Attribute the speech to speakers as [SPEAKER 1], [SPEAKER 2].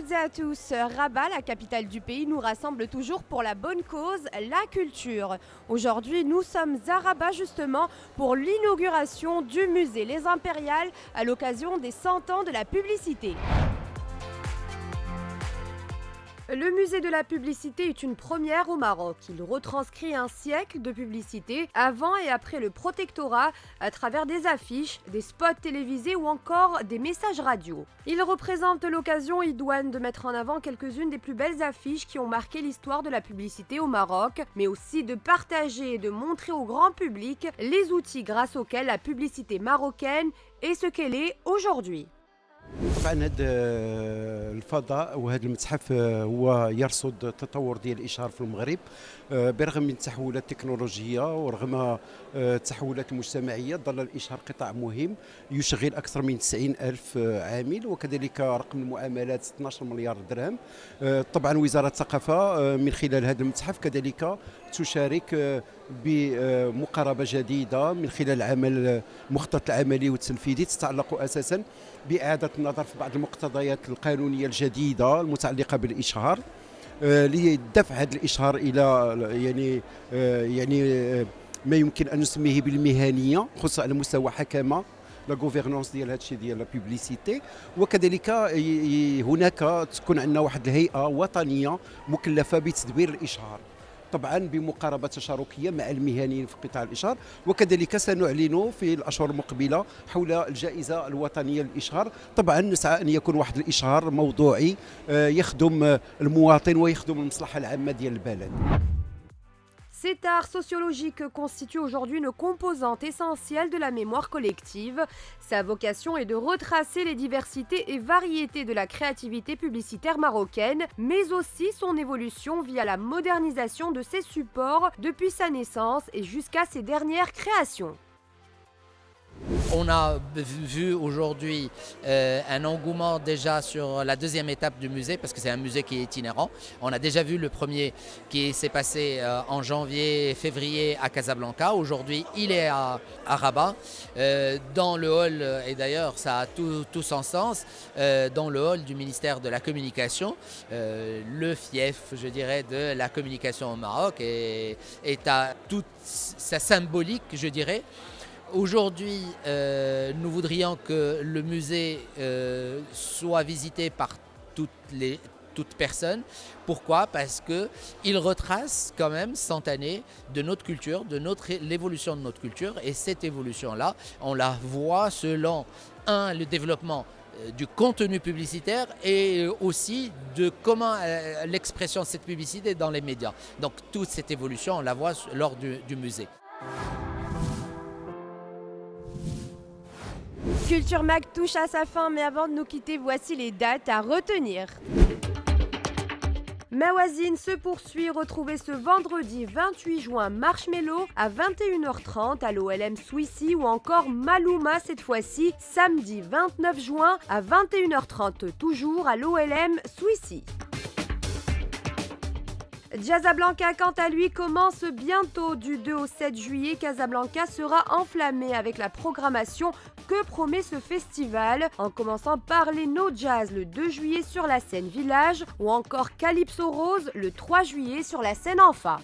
[SPEAKER 1] toutes et à tous, Rabat, la capitale du pays, nous rassemble toujours pour la bonne cause, la culture. Aujourd'hui, nous sommes à Rabat justement pour l'inauguration du musée Les Impériales à l'occasion des 100 ans de la publicité. Le musée de la publicité est une première au Maroc. Il retranscrit un siècle de publicité avant et après le protectorat à travers des affiches, des spots télévisés ou encore des messages radio. Il représente l'occasion idoine de mettre en avant quelques-unes des plus belles affiches qui ont marqué l'histoire de la publicité au Maroc, mais aussi de partager et de montrer au grand public les outils grâce auxquels la publicité marocaine est ce qu'elle est aujourd'hui.
[SPEAKER 2] طبعا هذا الفضاء وهذا المتحف هو يرصد التطور ديال الاشهار في المغرب برغم من التحولات التكنولوجيه ورغم التحولات المجتمعيه ظل الاشهار قطاع مهم يشغل اكثر من 90 الف عامل وكذلك رقم المعاملات 12 مليار درهم. طبعا وزاره الثقافه من خلال هذا المتحف كذلك تشارك بمقاربه جديده من خلال العمل المخطط العملي والتنفيذي تتعلق اساسا باعاده النظر في بعض المقتضيات القانونيه الجديده المتعلقه بالاشهار لدفع هذا الاشهار الى ما يمكن ان نسميه بالمهنيه خصوصا على مستوى حكمه لا غوفرنونس ديال هذا الشيء ديال لا بوبليسيتي وكذلك هناك تكون عندنا واحد الهيئه وطنيه مكلفه بتدبير الاشهار طبعا بمقاربه تشاركيه مع المهنيين في قطاع الاشهار وكذلك سنعلن في الاشهر المقبله حول الجائزه الوطنيه للاشهار. طبعا نسعى ان يكون واحد الاشهار موضوعي يخدم المواطن ويخدم المصلحه العامه ديال البلد.
[SPEAKER 1] Cet art sociologique constitue aujourd'hui une composante essentielle de la mémoire collective. Sa vocation est de retracer les diversités et variétés de la créativité publicitaire marocaine, mais aussi son évolution via la modernisation de ses supports depuis sa naissance et jusqu'à ses dernières créations.
[SPEAKER 3] On a vu aujourd'hui un engouement déjà sur la deuxième étape du musée parce que c'est un musée qui est itinérant. On a déjà vu le premier qui s'est passé en janvier, février à Casablanca. Aujourd'hui, il est à Rabat, dans le hall, et d'ailleurs ça a tout son sens, dans le hall du ministère de la Communication, le fief, je dirais, de la communication au Maroc est à toute sa symbolique, je dirais. Aujourd'hui, nous voudrions que le musée soit visité par toute personne. Pourquoi? Parce qu'il retrace quand même 100 années de notre culture, l'évolution de notre culture. Et cette évolution-là, on la voit selon, le développement du contenu publicitaire et aussi de comment l'expression de cette publicité dans les médias. Donc toute cette évolution, on la voit lors du musée.
[SPEAKER 1] Culture Mag touche à sa fin, mais avant de nous quitter, voici les dates à retenir. Mawazine se poursuit, retrouvez ce vendredi 28 juin Marshmello à 21h30 à l'OLM Swissy ou encore Malouma cette fois-ci samedi 29 juin à 21h30 toujours à l'OLM Swissy. Casablanca, quant à lui, commence bientôt du 2 au 7 juillet. Casablanca sera enflammé avec la programmation que promet ce festival, en commençant par les No Jazz le 2 juillet sur la scène Village ou encore Calypso Rose le 3 juillet sur la scène Enfa.